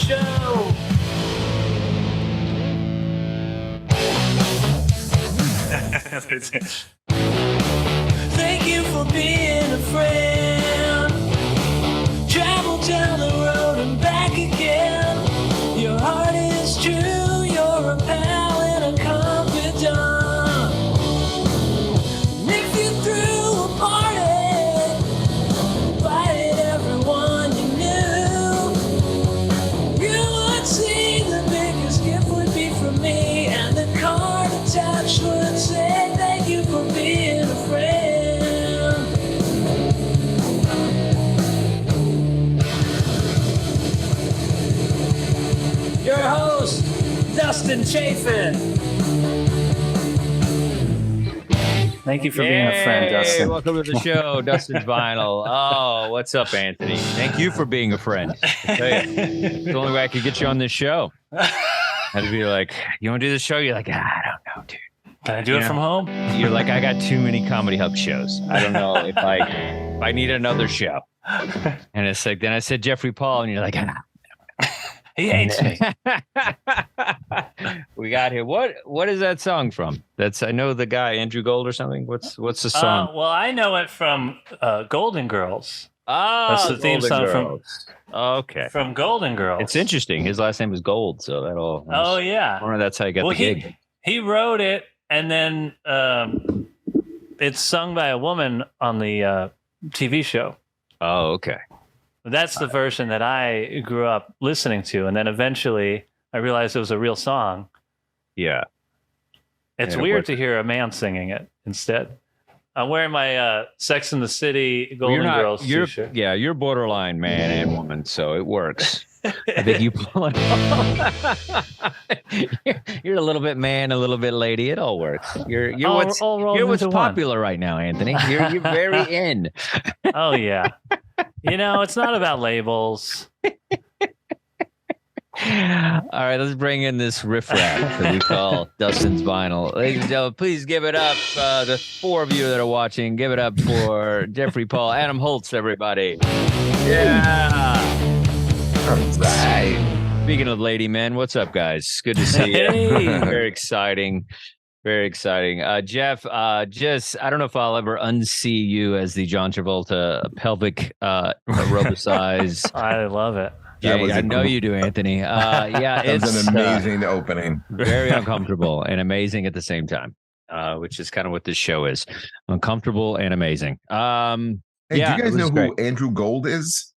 show. Thank you for being a friend. Travel down the road and back again. Your heart is true. You're a pal and a confidant. And if you threw a party, invited everyone you knew, you would see the biggest gift would be from me, and the card attached would say thank you for being a friend. Your host, Dustin Chafin. Thank you for being a friend, Dustin. Welcome to the show, Dustin's Vinyl. Oh, what's up, Anthony? Thank you for being a friend. I tell you, it's the only way I could get you on this show. I'd be like, you want to do this show? You're like, I don't know, dude. Can I do it from home? You're like, I got too many ComedyHub shows. I don't know if I need another show. And it's like, then I said Jeffrey Paul, and you're like, He hates me. we got here. What is that song from? I know the guy, Andrew Gold or something. What's the song? Well, I know it from Golden Girls. Oh, that's the theme song from Golden Girls. It's interesting. His last name is Gold, so that'll. Oh yeah. I wonder if that's how he got the gig. He wrote it, and then it's sung by a woman on the TV show. Oh, okay. That's the version that I grew up listening to, and then eventually I realized it was a real song. Yeah. It's weird to hear a man singing it instead. I'm wearing my Sex and the City Golden Girls t-shirt. Yeah, you're borderline man and woman, so it works. I think you pull it off. You're a little bit man, a little bit lady. It all works. You're what's popular right now, Anthony. You're very in. Oh yeah. It's not about labels. All right, let's bring in this riffraff that we call Dustin's Vinyl. Ladies and gentlemen, please give it up. The four of you that are watching, give it up for Jeffrey Paul, Adam Holtz, everybody. Yeah. All right. Speaking of lady men, what's up, guys? Good to see you. Hey. Very exciting. Very exciting. Jeff, I don't know if I'll ever unsee you as the John Travolta pelvic aerobicize. I love it. Yeah, I know you do, Anthony. Yeah, it's an amazing opening. Very uncomfortable and amazing at the same time, which is kind of what this show is. Uncomfortable and amazing. Hey, do you guys know who Andrew Gold is?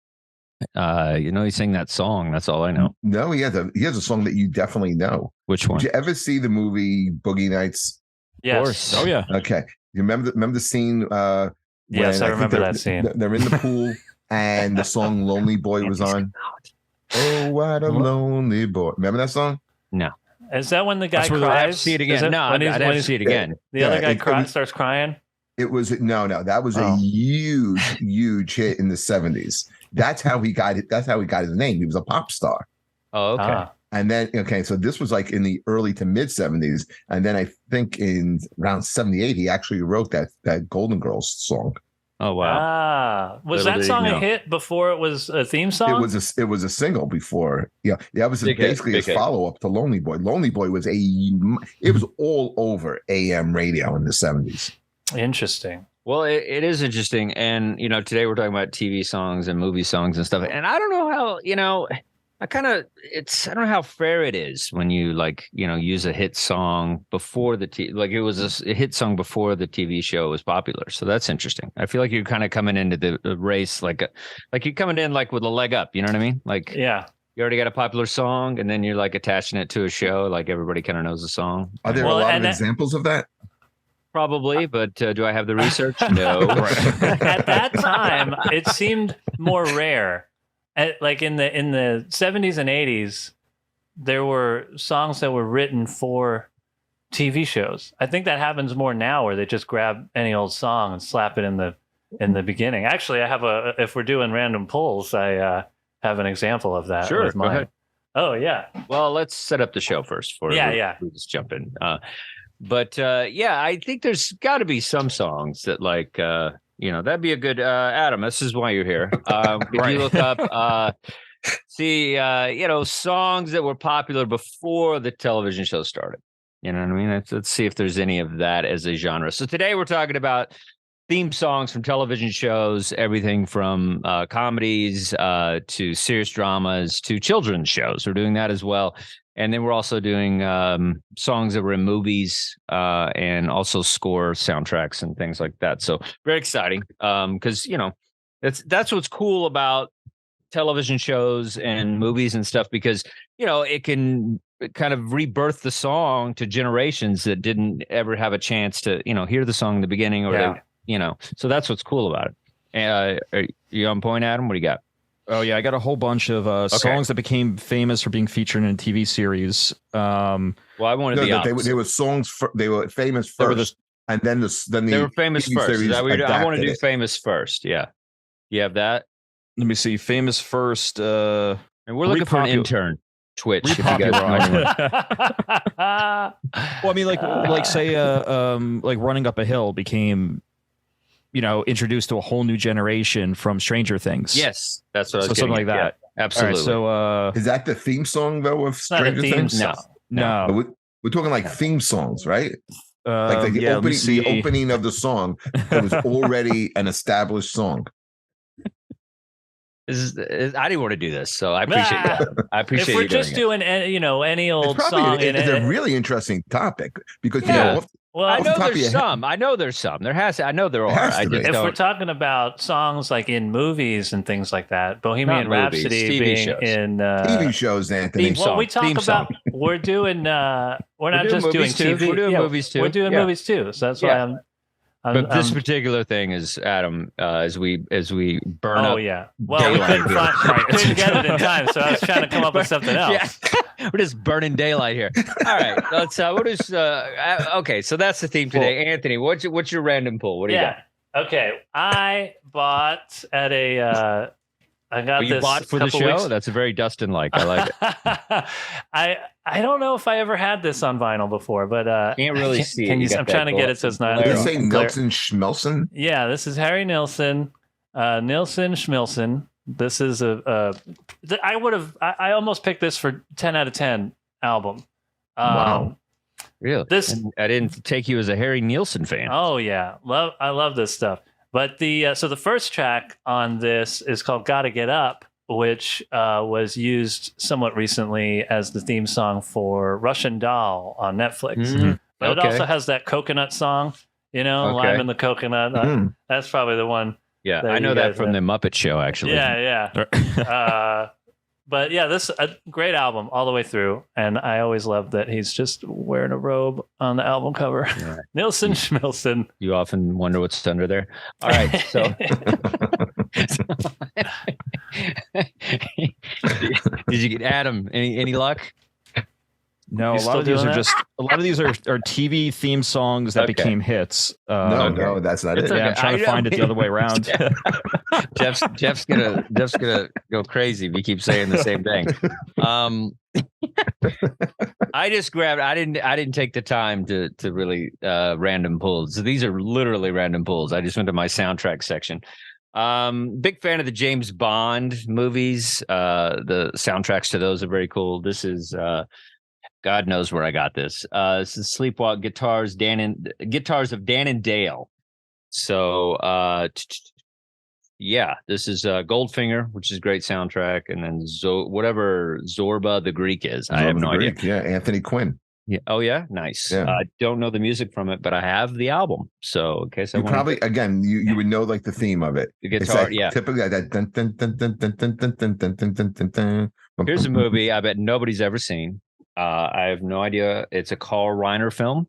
He sang that song. That's all I know. No, he has a song that you definitely know. Which one? Did you ever see the movie Boogie Nights? Yes. Of course. Oh yeah. Okay. You remember the scene? Yes, I remember that scene. They're in the pool and the song "Lonely Boy" was on. Oh, what a lonely boy! Remember that song? No. Is that when the guy cries? I have to see it again. No, I'd have to see it again. The other guy starts crying. It was no. That was a huge hit in the 70s. That's how he got it. That's how he got his name. He was a pop star. Oh, okay. And then, so this was like in the early to mid 70s. And then I think in around 78, he actually wrote that Golden Girls song. Oh, wow. Was that song a hit before it was a theme song? It was a single before. Yeah. That was basically a follow-up to Lonely Boy. Lonely Boy was all over AM radio in the 70s. Interesting. Well, it is interesting. And, today we're talking about TV songs and movie songs and stuff. And I don't know how, I don't know how fair it is when you use a hit song before it was a hit song before the TV show was popular. So that's interesting. I feel like you're kind of coming into the race, like you're coming in like with a leg up. You know what I mean? Like, yeah, you already got a popular song and then you're like attaching it to a show. Like everybody kind of knows the song. Are there a lot of examples of that? Probably, but do I have the research? No. At that time, it seemed more rare. Like in the 70s and 80s, there were songs that were written for TV shows. I think that happens more now, where they just grab any old song and slap it in the beginning. Actually, I have if we're doing random pulls, I have an example of that. Sure, with mine. Go ahead. Oh yeah. Well, let's set up the show first. We just jump in. But I think there's got to be some songs that that'd be a good Adam. This is why you're here. If you look up see, songs that were popular before the television show started. You know what I mean? Let's see if there's any of that as a genre. So today we're talking about theme songs from television shows, everything from comedies to serious dramas to children's shows. We're doing that as well. And then we're also doing songs that were in movies and also score soundtracks and things like that. So very exciting because, that's what's cool about television shows and movies and stuff, because, it can kind of rebirth the song to generations that didn't ever have a chance to, hear the song in the beginning or, so that's what's cool about it. Are you on point, Adam? What do you got? Oh, yeah. I got a whole bunch of songs that became famous for being featured in a TV series. Well, I wanted they were songs. They were famous first, and then they were famous TV first. I want to do famous first. Yeah. You have that? Let me see. Famous first. And we're looking for an intern. Twitch. If you guys well, I mean, like say, like Running Up a Hill became, introduced to a whole new generation from Stranger Things. Yes, that's what I was something like that. Yeah, absolutely. Right, so, is that the theme song though of Stranger Things? No. We're talking like theme songs, right? Like the opening of the song that was already an established song. I didn't want to do this, so I appreciate that. I appreciate if we're just doing any old song. It's a really interesting topic because well, I know there's some. I know there's some. I know there are. If we're talking about songs like in movies and things like that, Bohemian Rhapsody being shows. In TV shows, Anthony. Well, we talk about we're doing. We're not just doing TV. We're doing movies too. We're doing movies too. So that's why But this particular thing is, Adam, as we burn up. Oh yeah. Well, we couldn't get it in time, so I was trying to come up with something else. Yeah. We're just burning daylight here. All right, let's. Okay, so that's the theme today. Anthony, what's your random pull? What do you got? Okay, I bought at a. I got you this bought for the show. Weeks. That's very Dustin-like. I like it. I don't know if I ever had this on vinyl before, but can't really see. I'm trying to get it so it's not. Did you say Nelson Schmelson? Yeah, this is Harry Nilsson, Nilsson Schmilson. This is I almost picked this for 10 out of 10 album. Wow. Really? I didn't take you as a Harry Nilsson fan. Oh yeah, I love this stuff. But so the first track on this is called "Gotta Get Up," which was used somewhat recently as the theme song for Russian Doll on Netflix. Mm-hmm. But it also has that coconut song, Lime in the Coconut. That's probably the one. Yeah, I know that from the Muppet Show, actually. Yeah. But yeah, this a great album all the way through, and I always love that he's just wearing a robe on the album cover. Yeah. Nilsson Schmilson. You often wonder what's under there. All right, so did you get Adam? Any luck? No, a lot of these are TV theme songs that became hits. No, that's not it. Yeah, I'm trying to find it the other way around. Jeff's gonna go crazy if you keep saying the same thing. I just grabbed. I didn't take the time to really random pulls. So these are literally random pulls. I just went to my soundtrack section. Big fan of the James Bond movies. The soundtracks to those are very cool. This is God knows where I got this. This is Sleepwalk Guitars of Dan and Dale. So this is Goldfinger, which is a great soundtrack, and then whatever Zorba the Greek is. I have no idea. Yeah, Anthony Quinn. Yeah. Oh yeah, nice. Yeah. I don't know the music from it, but I have the album. So in case you would know like the theme of it. The guitar, typically like that. Here's a movie I bet nobody's ever seen. I have no idea. It's a Carl Reiner film,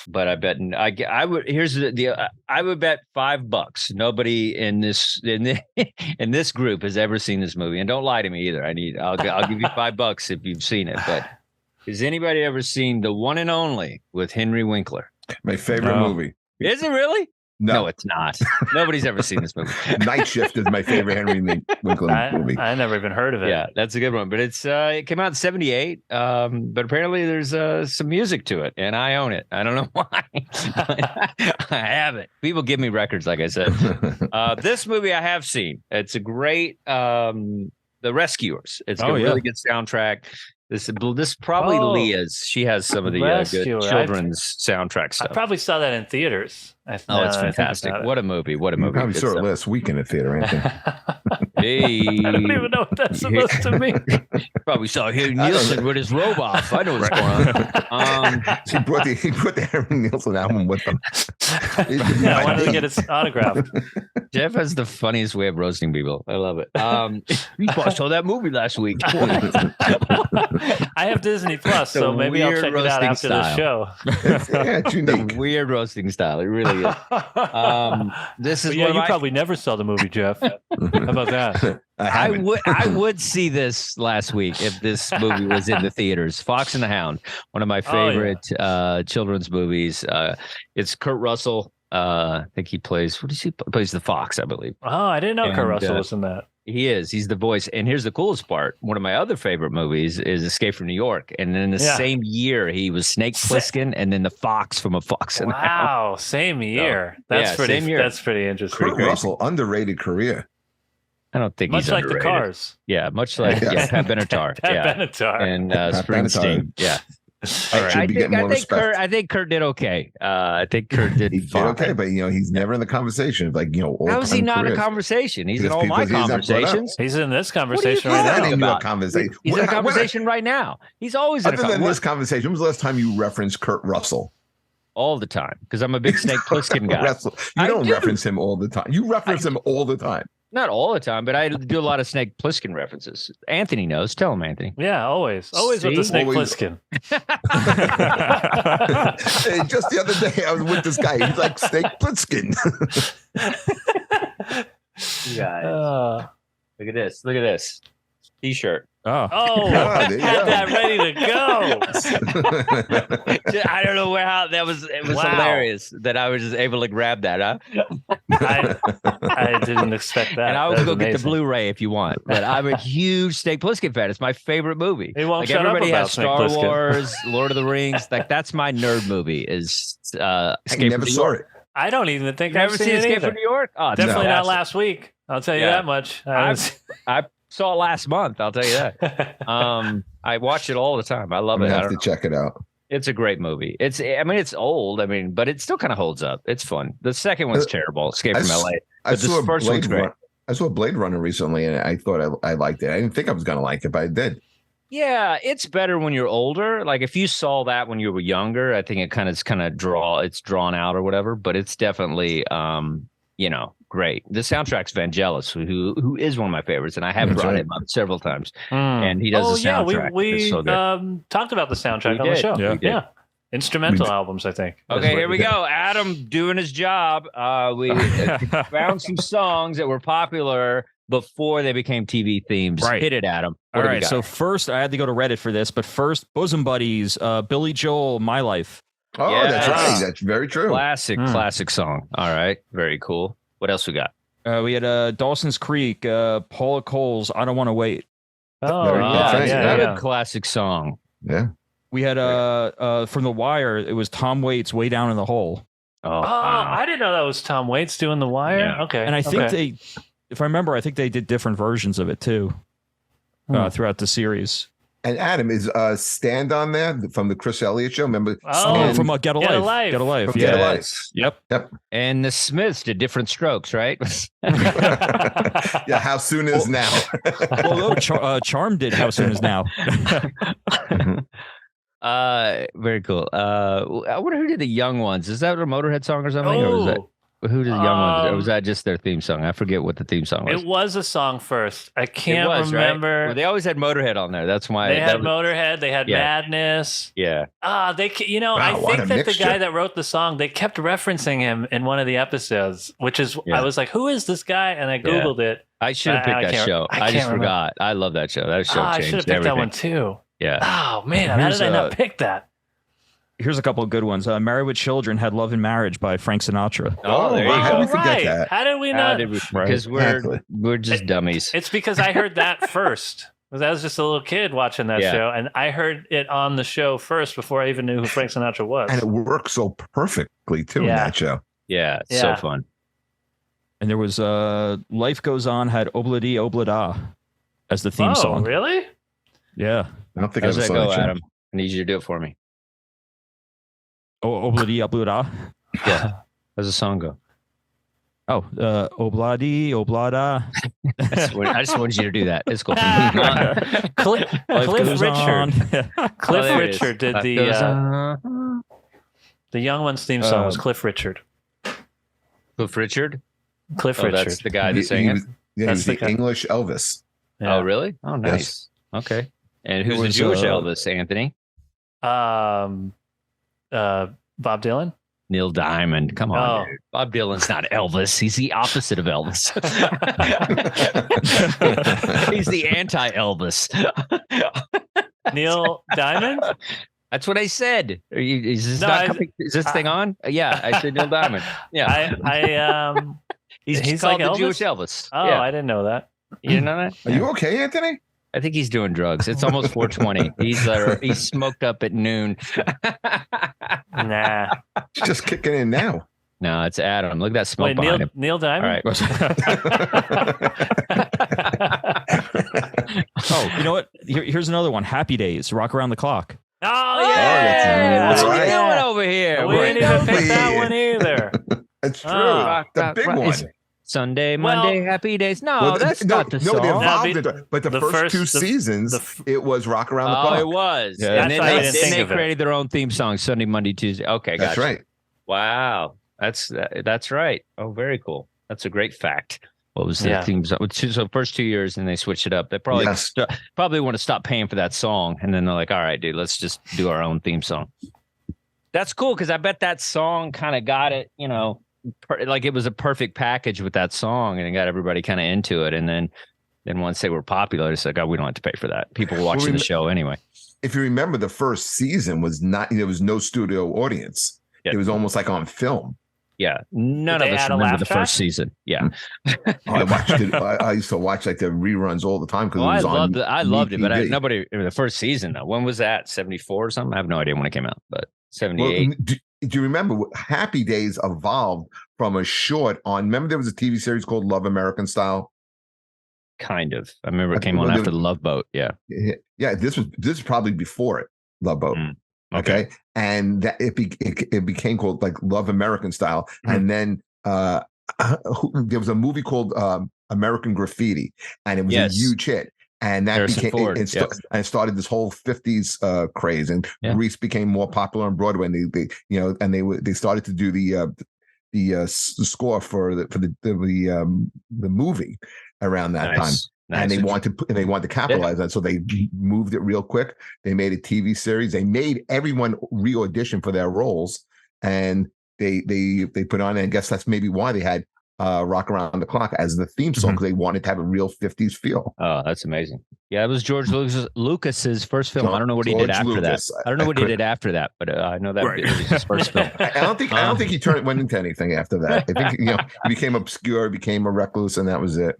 but I bet I would. Here's I would bet $5 nobody in this group has ever seen this movie. And don't lie to me either. I'll give you $5 if you've seen it. But has anybody ever seen The One and Only with Henry Winkler? My favorite movie. Is it really? No, it's not. Nobody's ever seen this movie. Night Shift is my favorite Henry Winkler movie. I never even heard of it. Yeah, that's a good one. But it came out in '78. But apparently there's some music to it, and I own it. I don't know why. I have it. People give me records, like I said. This movie I have seen. It's a great The Rescuers. It's a really good soundtrack. This probably Leah's. She has some of the good children's soundtrack stuff. I probably saw that in theaters. It's fantastic. What a movie. What a you movie. Probably saw it last week in the theater, Anthony. Hey. I don't even know what that's supposed to mean. Probably saw Harry Nielsen with his robot. I know what's going on. He brought the Harry Nielsen album with him. I wanted to get his autograph. Jeff has the funniest way of roasting people. I love it. You saw that movie last week. I have Disney Plus, so maybe I'll check it out after the show. It's unique. Weird roasting style. It really is. This is you probably never saw the movie, Jeff. How about that? I would see this last week if this movie was in the theaters. Fox and the Hound, one of my favorite children's movies. It's Kurt Russell. I think he plays. Plays the fox, I believe. Oh, I didn't know Kurt Russell was in that. He is. He's the voice. And here's the coolest part. One of my other favorite movies is Escape from New York. And then the same year, he was Snake Plissken and then the fox from A Fox and the Hound. Wow, same year. That's pretty. Same year. That's pretty interesting. Kurt Russell, underrated career. I don't think much he's like underrated. The Cars. Yeah, much like Pat Benatar. Pat Benatar. And Springsteen. Yeah. All right. I think Kurt did okay. I think Kurt did fine. Okay, but he's never in the conversation. Like how is he not in a conversation? He's in all my conversations. He's in this conversation right now. He's in a conversation right now. He's always in a conversation. This conversation. When was the last time you referenced Kurt Russell? All the time, because I'm a big Snake Plissken guy. You don't reference him all the time. You reference him all the time. Not all the time, but I do a lot of Snake Plissken references. Anthony knows. Tell him, Anthony. Yeah, always with the Snake Plissken. Hey, just the other day, I was with this guy. He's like Snake Plissken. You guys, look at this. Look at this T-shirt. Had that ready to go. I don't know how that was. It was hilarious that I was just able to grab that. I didn't expect that. And I will go get the Blu-ray if you want. But I'm a huge Snake Plissken fan. It's my favorite movie. He won't like shut everybody up about has Star Snake Wars, Lord of the Rings. Like that's my nerd movie. Is Escape from New York. I don't even think I've seen Escape from New York. Oh, definitely not last week. I'll tell you that much. I saw it last month. I'll tell you that. I watch it all the time. I love it. I have to check it out. It's a great movie. It's old. But it still kind of holds up. It's fun. The second one's terrible. Escape from LA. I saw first one's great. I saw Blade Runner recently, and I thought I liked it. I didn't think I was going to like it, but I did. Yeah, it's better when you're older. Like if you saw that when you were younger, I think it's drawn out or whatever. But it's definitely great. The soundtrack's Vangelis, who is one of my favorites, and I have brought him up several times. And he does the soundtrack. We talked about the soundtrack on the show. Yeah. Instrumental albums, I think. Okay, here we go. Adam doing his job. We found some songs that were popular before they became TV themes. Right. Hit it, Adam. All right, so first, I had to go to Reddit for this, but first, Bosom Buddies, Billy Joel, My Life. Oh, yeah, that's right. That's very true. Classic song. All right, very cool. What else we got? We had Dawson's Creek, Paula Cole's I Don't Want to Wait. Another classic song. Yeah. We had from The Wire, it was Tom Waits, Way Down in the Hole. I didn't know that was Tom Waits doing The Wire. Yeah. Okay. And I think if I remember, I think they did different versions of it too throughout the series. And Adam, is Stand on there from the Chris Elliott show? Remember? From Get a Life. Get a Life. Get a Life. Yep. And the Smiths did Different Strokes, right? Yeah. How Soon Is Now? Well, Charm did How Soon Is Now. Very cool. I wonder who did the Young Ones. Is that a Motorhead song or something? Or was that? Who did the Young Ones? Or was that just their theme song? I forget what the theme song was. It was a song first. I can't remember. Right? Well, they always had Motorhead on there. That's why they had Motorhead. They had Madness. Yeah. I think that the guy that wrote the song, they kept referencing him in one of the episodes, which is I was like, who is this guy? And I googled it. I should have picked that show. I just forgot. I love that show. That show changed I should have picked that one too. Yeah. Oh man, how did I not pick that? Here's a couple of good ones. Married with Children had Love and Marriage by Frank Sinatra. Oh, there you go. How did we forget that? How did we not? Because we're just dummies. It's because I heard that first. Because I was just a little kid watching that show, and I heard it on the show first before I even knew who Frank Sinatra was. And it worked so perfectly, too, in that show. Yeah, it's so fun. And there was Life Goes On had Obladi Oblada. as the theme song. Really? Yeah. I don't think How's I that saw go, that. Adam? I need you to do it for me. Oh, obladi oblada. Yeah. How's the song go? Oh, obladi oblada. I just wanted you to do that. It's cool. Cliff Richard. Cliff Richard did the Young Ones theme song was Cliff Richard. Cliff Richard? Cliff Richard. That's the guy that sang it? Yeah, he's the English Elvis. Yeah. Oh, really? Oh, nice. Yes. Okay. And who's the Jewish Elvis, Anthony? Bob Dylan? Neil Diamond. Come on, dude. Bob Dylan's not Elvis. He's the opposite of Elvis. He's the anti-Elvis. Neil Diamond? That's what I said. Is this thing on? Yeah, I said Neil Diamond. Yeah. He's called like the Jewish Elvis. Oh, yeah. I didn't know that. You didn't know that? Are you okay, Anthony? I think he's doing drugs. It's almost 4:20. He's smoked up at noon. Nah. It's just kicking in now. No, it's Adam. Look at that smoke behind him. Neil Diamond? All right. Oh, you know what? Here's another one. Happy Days. Rock Around the Clock. Oh, yeah. What are you doing over here? We didn't even pick that one either. It's true. The big one. Sunday, Monday, Happy Days. No, that's not the song. No, they evolved into, but the first two seasons, it was Rock Around the Clock. Oh, it was. Yeah. And then they created their own theme song, Sunday, Monday, Tuesday. Okay, gotcha. That's right. Wow. That's right. Oh, very cool. That's a great fact. What was the theme song? So first 2 years, and they switched it up. They probably want to stop paying for that song, and then they're like, all right, dude, let's just do our own theme song. That's cool, because I bet that song kind of got it, like it was a perfect package with that song, and it got everybody kind of into it. And then once they were popular, it's like, oh, we don't have to pay for that. People were watching the show anyway. If you remember, the first season was not, there was no studio audience. Yeah. It was almost like on film. Yeah. None of us remember the first season. Yeah. I watched it. I used to watch like the reruns all the time because it was I loved it, but nobody, the first season though. When was that? 74 or something? I have no idea when it came out, but 78. Well, do you remember Happy Days evolved from a short on? Remember there was a TV series called Love American Style? Kind of. I remember it came on after the Love Boat. Yeah. Yeah. This is probably before it. Love Boat. Okay. And that it became called like Love American Style. And then there was a movie called American Graffiti, and it was a huge hit. And that and started this whole 50s craze, and Grease became more popular on Broadway. And they started to do the score for the movie around that time. And they wanted to capitalize on it, so they moved it real quick. They made a TV series. They made everyone re-audition for their roles, and they put on. And I guess that's maybe why they had Rock Around the Clock as the theme song, because they wanted to have a real 50s feel. Oh, that's amazing. Yeah, it was George Lucas's first film. I don't know what he did after that. I don't know what he did after that, but I know that it was his first film. I don't think he went into anything after that. I think he became obscure, became a recluse, and that was it.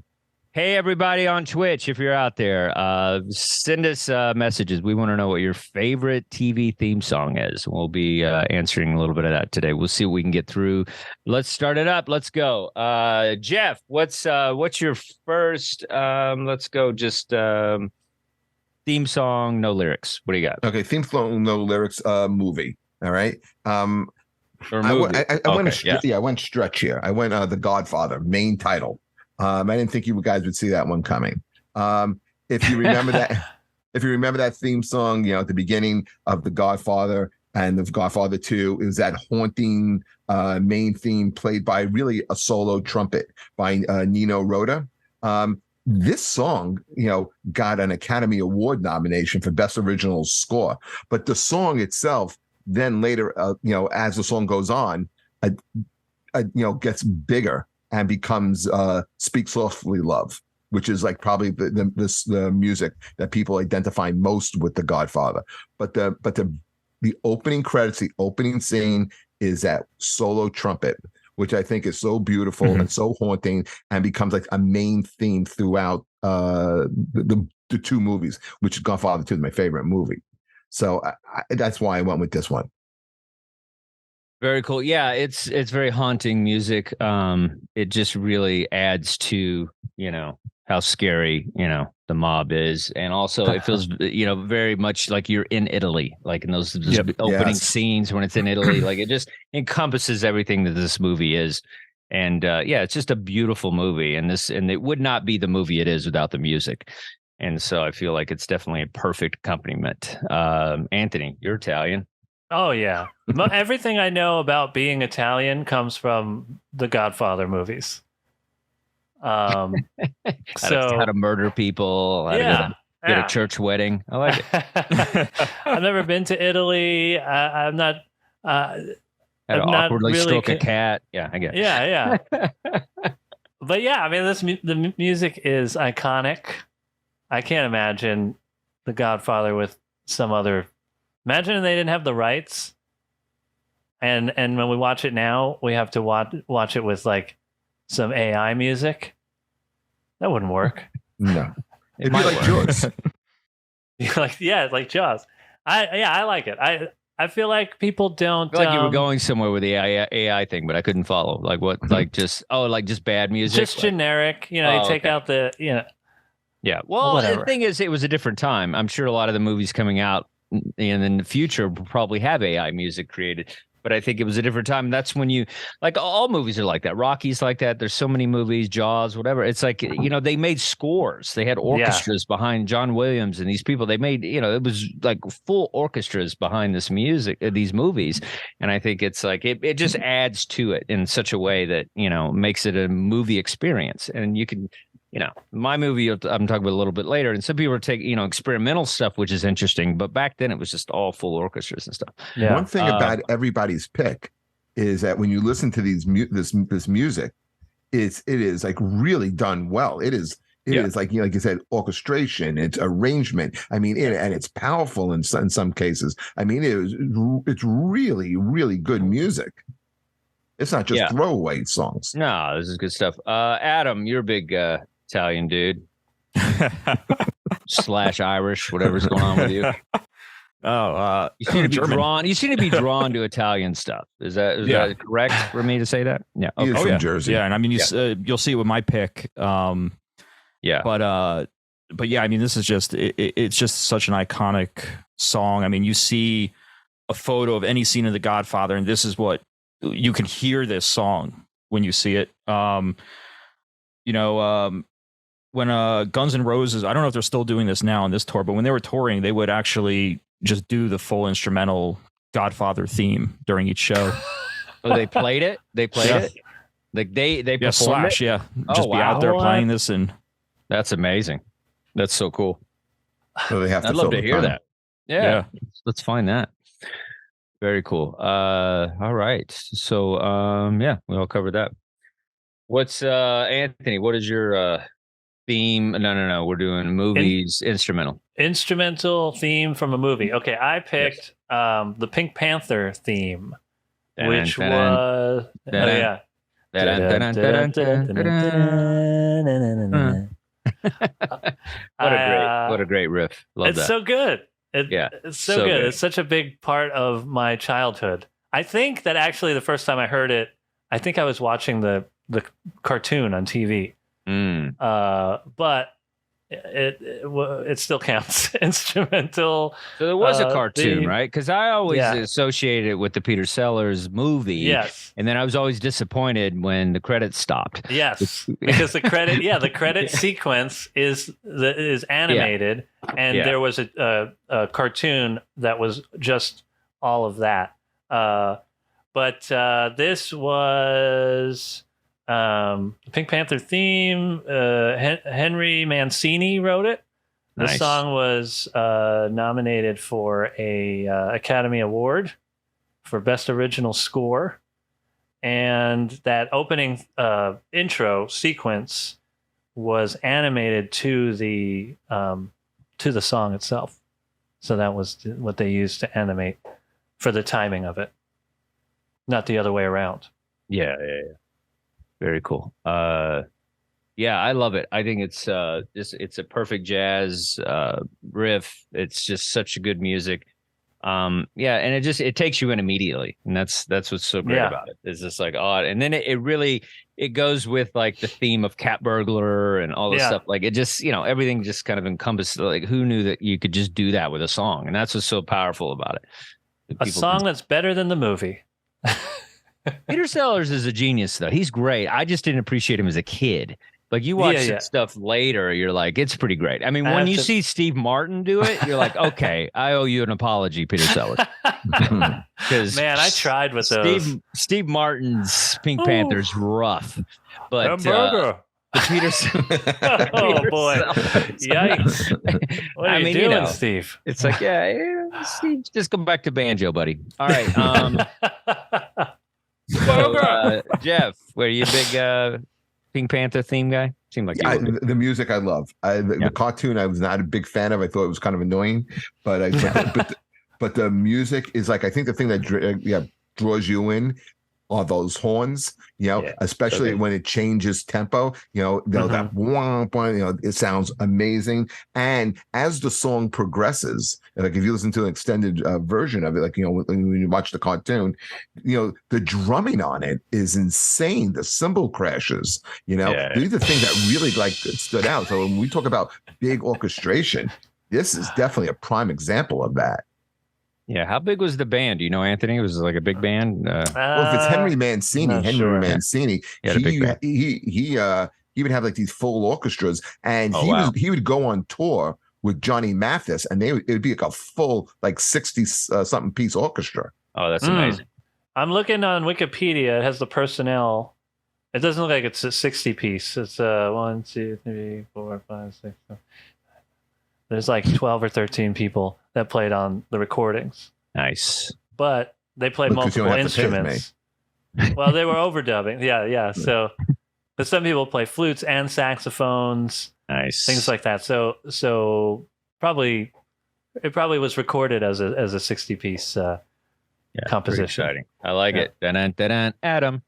Hey, everybody on Twitch, if you're out there, send us messages. We want to know what your favorite TV theme song is. We'll be answering a little bit of that today. We'll see what we can get through. Let's start it up. Let's go. Jeff, what's your first, let's go, just theme song, no lyrics. What do you got? Okay, theme song, no lyrics, movie. All right. Or movie. I went stretch here. I went The Godfather, main title. I didn't think you guys would see that one coming. If you remember that theme song, at the beginning of The Godfather and The Godfather 2, it was that haunting main theme played by really a solo trumpet by Nino Rota. This song, got an Academy Award nomination for Best Original Score, but the song itself, then later, as the song goes on, gets bigger and becomes Speak Softly Love, which is like probably the music that people identify most with The Godfather. But the opening credits, the opening scene is that solo trumpet, which I think is so beautiful and so haunting, and becomes like a main theme throughout the two movies, which is Godfather 2 is my favorite movie. So that's why I went with this one. Very cool. Yeah, it's very haunting music. It just really adds to, how scary, the mob is, and also it feels very much like you're in Italy, like in those opening scenes when it's in Italy. Like it just encompasses everything that this movie is. And it's just a beautiful movie, and it would not be the movie it is without the music. And so I feel like it's definitely a perfect accompaniment. Anthony, you're Italian. Oh yeah, everything I know about being Italian comes from the Godfather movies. How to murder people, how to get a church wedding. I like it. I've never been to Italy. I'm not. How to awkwardly stroke a cat. Yeah, I get it. Yeah. But yeah, I mean, the music is iconic. I can't imagine the Godfather with some other. Imagine they didn't have the rights, and when we watch it now, we have to watch it with like some AI music. That wouldn't work. No, it'd be like Jaws. like Jaws. I like it. I feel like people don't. I feel like you were going somewhere with the AI thing, but I couldn't follow. Like what? Like just bad music. Just generic. You take out the. Yeah. Well, the thing is, it was a different time. I'm sure a lot of the movies coming out in the future will probably have AI music created. But I think it was a different time. That's when all movies are like that. Rocky's like that. There's so many movies, Jaws, whatever. It's like, they made scores. They had orchestras behind John Williams and these people. They made, it was like full orchestras behind this music, these movies. And I think it's like, it just adds to it in such a way that, makes it a movie experience. And you can, my movie, I'm talking about a little bit later, and some people are taking, experimental stuff, which is interesting, but back then it was just all full orchestras and stuff. Yeah. One thing about everybody's pick is that when you listen to this music, it is like really done well. It is like, like you said, orchestration, it's arrangement. I mean, and it's powerful in some cases. I mean, it's really, really good music. It's not just throwaway songs. No, this is good stuff. Adam, you're a big Italian dude / Irish, whatever's going on with you. You seem to be drawn. You seem to be drawn to Italian stuff. Is that correct for me to say that? Yeah. He's from Jersey. Yeah, and I mean, you'll see it with my pick. But yeah, I mean, this is just it's just such an iconic song. I mean, you see a photo of any scene of The Godfather, and this is what you can hear this song when you see it. When Guns N' Roses, I don't know if they're still doing this now on this tour, but when they were touring, they would actually just do the full instrumental Godfather theme during each show. Oh, they played it? They played it? Like they performed Slash, it? yeah. Just be out there playing this, and that's amazing. That's so cool. So they have to I'd love to hear that. Yeah. Let's find that. Very cool. All right. So we all covered that. What's Anthony, what is your theme? No. We're doing movies, instrumental theme from a movie. Okay, I picked the Pink Panther theme, which was what a great riff. Love that. It's so good. It's so good. It's such a big part of my childhood. I think that actually the first time I heard it, I think I was watching the cartoon on TV. But it still counts. Instrumental. So there was a cartoon, right? Because I always associated it with the Peter Sellers movie. Yes. And then I was always disappointed when the credits stopped. Yes. Because the credit sequence is animated, and there was a cartoon that was just all of that. But this was Pink Panther theme. Henry Mancini wrote it. Nice. This song was nominated for a Academy Award for Best Original Score, and that opening intro sequence was animated to the song itself. So that was what they used to animate for the timing of it, not the other way around. Yeah. Very cool. I love it. I think it's a perfect jazz riff. It's just such a good music. Yeah, and it takes you in immediately, and that's what's so great about it. It's just like and then it really goes with like the theme of cat burglar and all this stuff. Like it just everything just kind of encompasses. Like who knew that you could just do that with a song, and that's what's so powerful about it. A song that's better than the movie. Peter Sellers is a genius, though. He's great. I just didn't appreciate him as a kid. Like you watch that stuff later, you're like, it's pretty great. I mean, when you see Steve Martin do it, you're like, okay, I owe you an apology, Peter Sellers. Because man, I tried with those. Steve Martin's Pink Panther's rough, but hamburger. Peter. Oh boy! Yikes! What are you doing, Steve? It's like, Steve, just go back to banjo, buddy. All right. Jeff, were you a big Pink Panther theme guy? Seemed like the music I love. The cartoon I was not a big fan of. I thought it was kind of annoying, but but the music is like, I think the thing that draws you in are those horns, especially when it changes tempo, that womp, it sounds amazing. And as the song progresses, like if you listen to an extended version of it, like, when you watch the cartoon, the drumming on it is insane. The cymbal crashes, these are the things that really stood out. So when we talk about big orchestration, this is definitely a prime example of that. Yeah, how big was the band? Do you know, Anthony? It was like a big band. Well, if it's Henry Mancini, Mancini, he would have like these full orchestras, and he would go on tour with Johnny Mathis, and it would be like a full 60 something piece orchestra. Oh, that's amazing. I'm looking on Wikipedia. It has the personnel. It doesn't look like it's a 60 piece. It's 1, 2, 3, 4, 5, 6, 7. There's like 12 or 13 people that played on the recordings. Nice. But they played multiple instruments. Well, they were overdubbing. Yeah. So, but some people play flutes and saxophones. Nice. Things like that. So it probably was recorded as a 60 piece composition. Exciting. I like it. Dun-dun-dun-dun. Adam.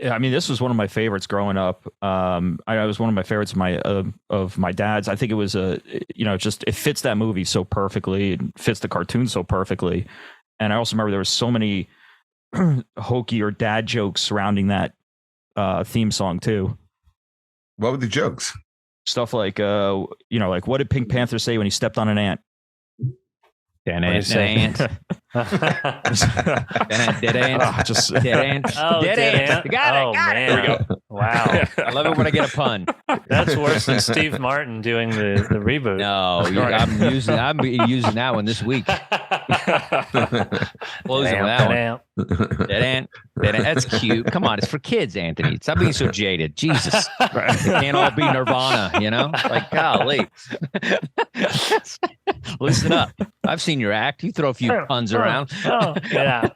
Yeah, I mean, this was one of my favorites growing up. I was one of my favorites of my dad's. I think it was it fits that movie so perfectly. It fits the cartoon so perfectly. And I also remember there was so many hokey or dad jokes surrounding that theme song too. What were the jokes? Stuff like, like what did Pink Panther say when he stepped on an ant? Dead ant. Dead ant. Just dead ant. Oh, dead ant. Got it. Man. There we go. Wow. I love it when I get a pun. That's worse than Steve Martin doing the reboot. No, I'm using that one this week. Closing with that one. Dead ant. That's cute. Come on, it's for kids, Anthony. Stop being so jaded. Jesus. It can't all be Nirvana, Like, golly. Listen up. I've seen your act. You throw a few puns around. Oh, yeah.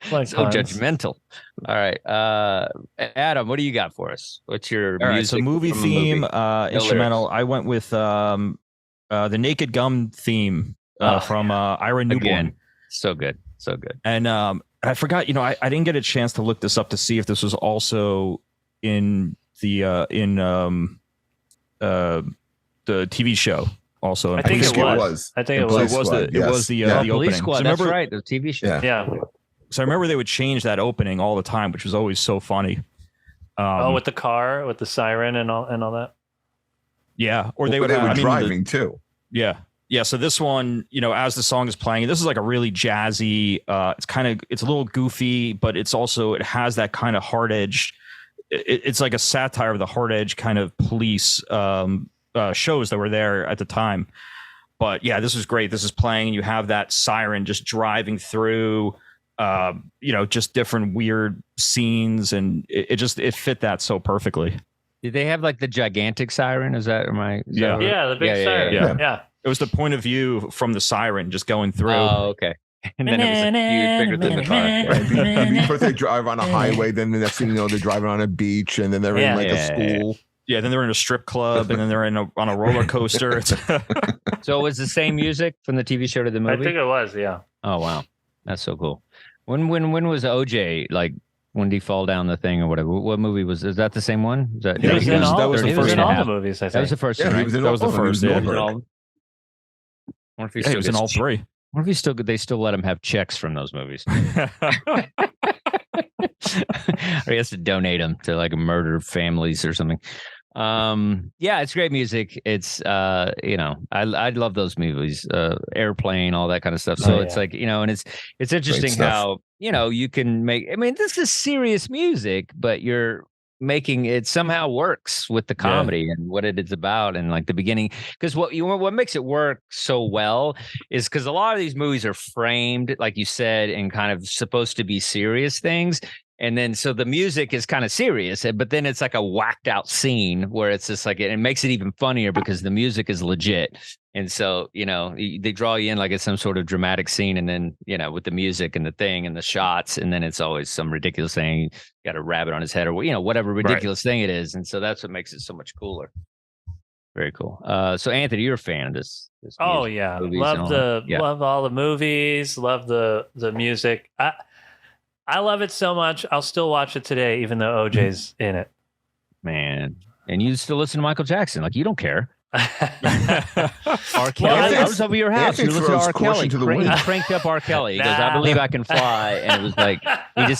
So judgmental. All right. Adam, what do you got for us? What's your music? Right, so movie theme, instrumental. I went with the Naked Gun theme from Ira Newborn. Again, so good. So good. And I forgot, I didn't get a chance to look this up to see if this was also in the TV show. Also, I think it was. I think it was. It was the opening. Police Squad. So that's right. The TV show. Yeah. So I remember they would change that opening all the time, which was always so funny. With the car, with the siren and all that. Yeah, or they were driving too. Yeah. So this one, as the song is playing, this is like a really jazzy. It's a little goofy, but it has that kind of hard edge. It's like a satire of the hard edge kind of police shows that were there at the time. But yeah, this is great. This is playing, and you have that siren just driving through. Just different weird scenes, and it fit that so perfectly. Did they have like the gigantic siren? The big siren. Yeah. It was the point of view from the siren just going through. Oh, okay. And then it was huge, bigger than the car. Right. Before they drive on a highway, then the next thing you know, they're driving on a beach, and then they're in a school. Yeah, then they're in a strip club, and then they're on a roller coaster. So it was the same music from the TV show to the movie? I think it was, yeah. Oh, wow. That's so cool. When was OJ, like, when did he fall down the thing or whatever? What movie was? Is that the same one? He was in all the movies, I think. That was the first one, Yeah, right? he was in that was the first. What if he Yeah, still he was in gets all three. What if they still let him have checks from those movies? Or he has to donate them to like murder families or something. Yeah, it's great music. It's I love those movies, Airplane, all that kind of stuff. So it's like, and it's interesting how, you can make, I mean, this is serious music, but you're making it somehow works with the comedy and what it is about, and like the beginning, because what makes it work so well is because a lot of these movies are framed, like you said, and kind of supposed to be serious things. And then so the music is kind of serious, but then it's like a whacked out scene where it's just like, it makes it even funnier because the music is legit. And so, they draw you in like it's some sort of dramatic scene. And then, with the music and the thing and the shots, and then it's always some ridiculous thing. Got a rabbit on his head or, whatever ridiculous thing it is. And so that's what makes it so much cooler. Very cool. So Anthony, you're a fan of this Oh music, yeah. movies, Love all the movies, love the music. I love it so much. I'll still watch it today, even though OJ's in it. Man. And you still listen to Michael Jackson. Like, you don't care. R. Kelly. Well, I was over your house. You listened to R. Kelly. He cranked up R. Kelly. He goes, I believe I can fly. And it was like,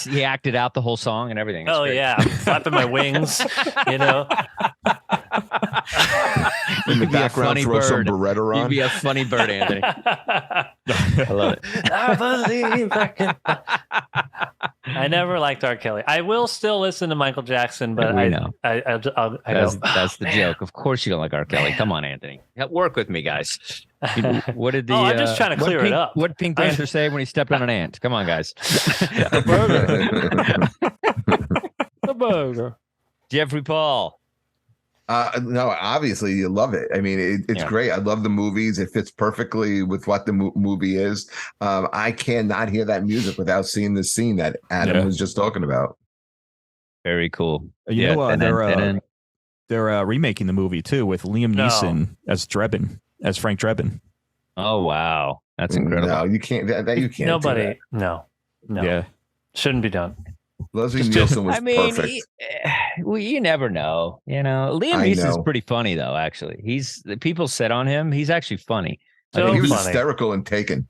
he acted out the whole song and everything. It's great. Yeah. I'm flapping my wings, In the background, throw some Beretta on. You'd be a funny bird, Anthony. I love it. I believe I can. I never liked R. Kelly. I will still listen to Michael Jackson, but I know. That's the joke. Of course you don't like R. Kelly. Come on, Anthony. Work with me, guys. What did the? I'm just trying to clear it up. What did Pink Panther say when he stepped on an ant? Come on, guys. The burger. The burger. Jeffrey Paul. No, obviously you love it. I mean, it's great. I love the movies. It fits perfectly with what the movie is. I cannot hear that music without seeing the scene that Adam was just talking about. Very cool. They're remaking the movie too with Liam Neeson as Frank Drebin. Oh wow, that's incredible. No, you can't. That you can't. Nobody. No. Yeah, shouldn't be done. Leslie Nielsen was perfect. You never know. Liam Neeson's pretty funny though. Actually, people set on him. He's actually funny. So he was hysterical and Taken.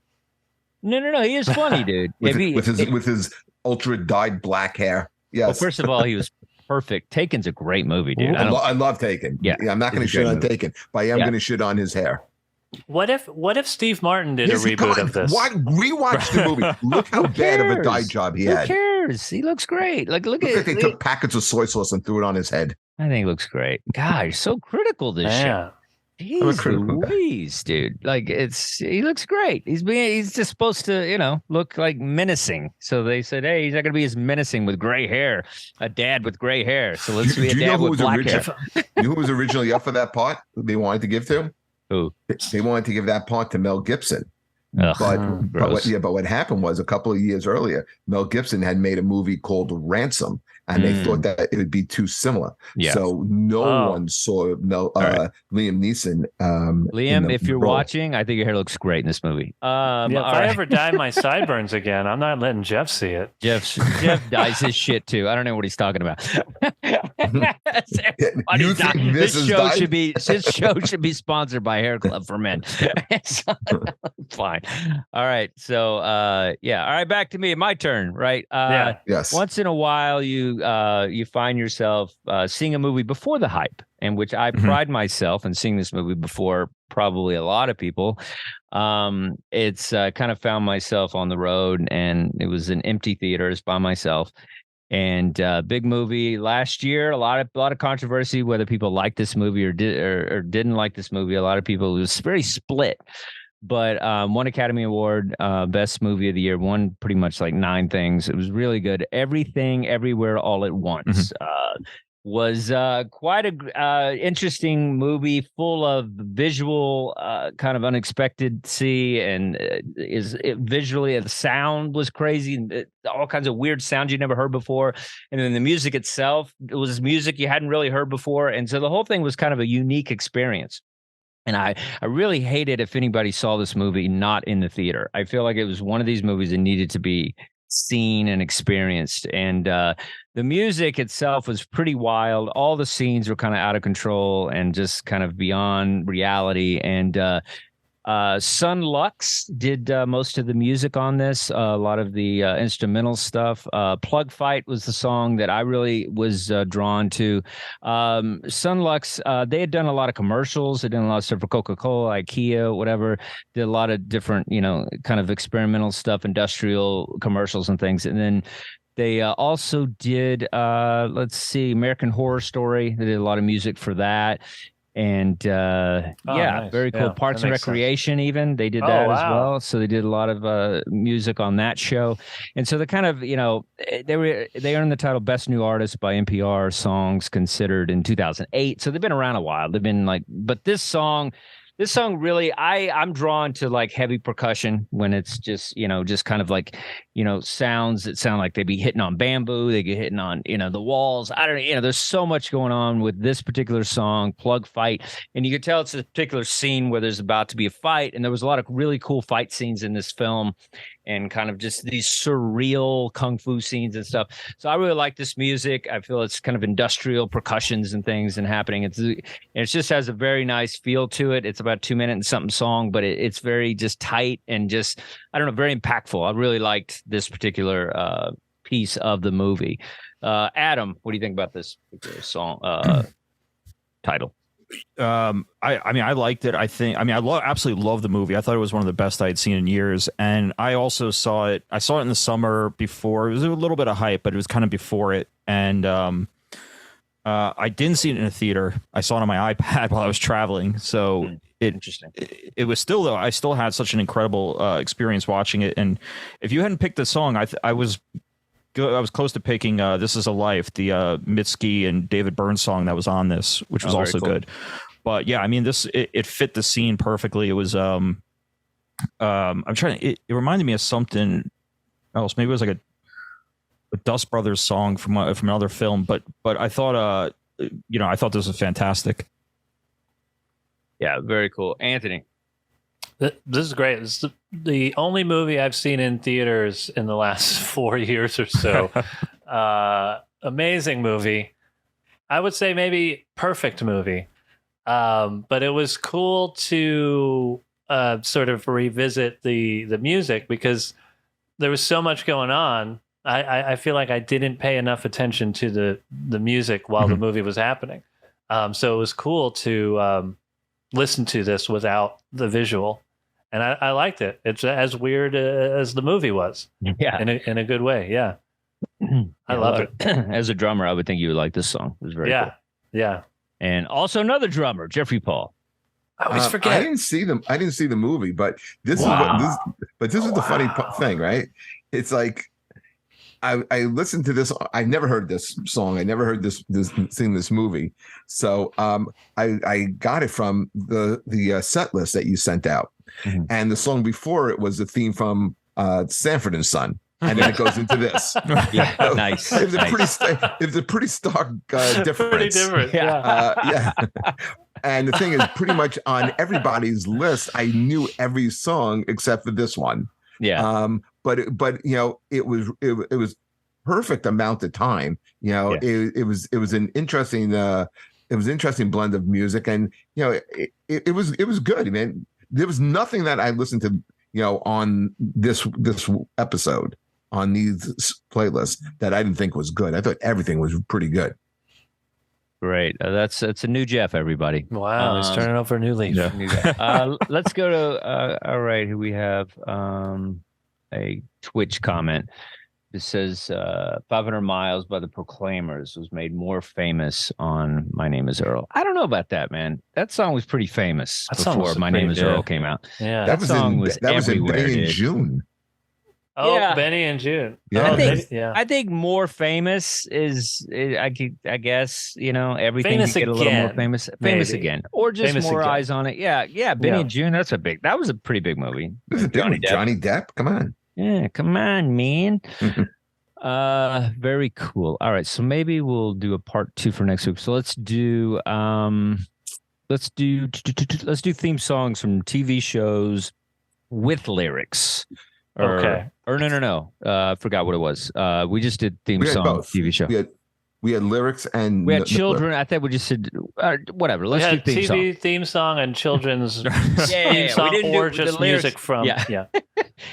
No. He is funny, dude. with his ultra dyed black hair. Yes. Well, first of all, he was perfect. Taken's a great movie, dude. I love Taken. Yeah, I'm not going to shit on Taken, but I am going to shit on his hair. What if Steve Martin did a reboot of this? Rewatch the movie. Look how bad of a dye job he had. Who cares? He looks great. Look at they took packets of soy sauce and through it on his head. I think he looks great. God, you're so critical this show. Jeez Louise, dude. Like he looks great. He's just supposed to, look like menacing. So they said, hey, he's not gonna be as menacing with gray hair. A dad with gray hair. So let's be a dad with black hair. You know who was originally up for that part? They wanted to give to him? Who? They wanted to give that part to Mel Gibson. Ugh, but what happened was a couple of years earlier, Mel Gibson had made a movie called Ransom, and they thought that it would be too similar. Yeah. So no one saw Liam Neeson. Liam, if you're watching, I think your hair looks great in this movie. If I ever dye my sideburns again, I'm not letting Jeff see it. Jeff dyes his shit too. I don't know what he's talking about. This show should be sponsored by Hair Club for Men. Fine. All right. So all right, back to me. My turn, right? Yes. Once in a while you find yourself seeing a movie before the hype, in which I pride myself in seeing this movie before probably a lot of people. It's kind of found myself on the road, and it was in empty theaters by myself. And big movie last year, a lot of controversy whether people liked this movie or didn't like this movie. A lot of people, it was very split. But won Academy Award, best movie of the year, won pretty much like 9 things. It was really good. Everything, Everywhere, All at Once. Was quite a interesting movie, full of visual, kind of unexpected and visually the sound was crazy, and all kinds of weird sounds you never heard before. And then the music itself, it was music you hadn't really heard before. And so the whole thing was kind of a unique experience. And I really hated if anybody saw this movie not in the theater. I feel like it was one of these movies that needed to be seen and experienced. And the music itself was pretty wild. All the scenes were kind of out of control and just kind of beyond reality. And Sun Lux did most of the music on this, a lot of the instrumental stuff. Plug Fight was the song that I really was drawn to. Sun Lux, they had done a lot of commercials. They did a lot of stuff for Coca-Cola, IKEA, whatever. Did a lot of different, kind of experimental stuff, industrial commercials and things. And then they also did, let's see, American Horror Story. They did a lot of music for that. And nice. very cool. Yeah, Parks that and makes Recreation, even they did Oh, that as wow. well. So they did a lot of music on that show. And so they kind of, they earned the title Best New Artist by NPR Songs Considered in 2008. So they've been around a while. They've been but this song really, I'm drawn to like heavy percussion when it's just kind of like sounds that sound like they be hitting on bamboo, they get hitting on the walls. I don't know, there's so much going on with this particular song, Plug Fight, and you can tell it's a particular scene where there's about to be a fight, and there was a lot of really cool fight scenes in this film and kind of just these surreal kung fu scenes and stuff. So I really like this music. I feel it's kind of industrial percussions and things and happening. It just has a very nice feel to it. It's about 2 minute and something song, but it's very just tight and just, I don't know, very impactful. I really liked this particular piece of the movie. Adam, what do you think about this particular song title? I liked it. I absolutely love the movie. I thought it was one of the best I had seen in years. And I also saw it in the summer before. It was a little bit of hype, but it was kind of before it. And I didn't see it in a theater. I saw it on my iPad while I was traveling. So Interesting. It was still, though, I still had such an incredible experience watching it. And if you hadn't picked the song, I was close to picking This Is a Life, the Mitski and David Byrne song that was on this, which was also cool. good. But yeah, I mean, it fit the scene perfectly. It was it reminded me of something else. Maybe it was like a Dust Brothers song from another film, but I thought I thought this was fantastic. Yeah, very cool. Anthony. This is great. This is the only movie I've seen in theaters in the last 4 years or so. Amazing movie. I would say maybe perfect movie. But it was cool to sort of revisit the music because there was so much going on. I feel like I didn't pay enough attention to the music while the movie was happening. So it was cool to listen to this without the visual. And I liked it. It's as weird as the movie was. Yeah. In a good way. Yeah. I love it. As a drummer, I would think you would like this song. It was very cool. Yeah. And also another drummer, Jeffrey Paul. I always forget. I didn't see the movie, but this is the funny thing, right? It's like I listened to this. I never heard this song. I never heard seen this movie. So I got it from the set list that you sent out, and the song before it was a theme from Sanford and Son, and then it goes into this. Yeah, nice. It was a pretty stark difference. Pretty different. Yeah. And the thing is, pretty much on everybody's list, I knew every song except for this one. Yeah. But it was perfect amount of time. It was an interesting blend of music, and it was good. I mean, there was nothing that I listened to on this episode on these playlists that I didn't think was good. I thought everything was pretty good. Great. That's a new Jeff, everybody. Wow, he's turning over a new leaf. Let's go to all right. Here we have a Twitch comment. It says 500 Miles by the Proclaimers was made more famous on My Name is Earl. I don't know about that, man. That song was pretty famous before My Name is Earl came out. Yeah, that song was everywhere. in Benny and June. Oh, yeah. Benny and June. Yeah. I think more famous is, I guess, everything Famous can get a little more famous. Famous maybe. again. Or just Famous more again. eyes on it. Yeah. Benny and June, that was a pretty big movie. Johnny Depp. Come on. Yeah, come on, man. Very cool. All right, so maybe we'll do a part 2 for next week. So let's do theme songs from TV shows with lyrics. Okay. Or no. I forgot what it was. We just did theme We had song both. TV show. We had lyrics and We had children. I think we just said whatever. We Let's had do theme TV song. theme song and children's Yeah. theme song, We didn't or do just the lyrics. music from. Yeah.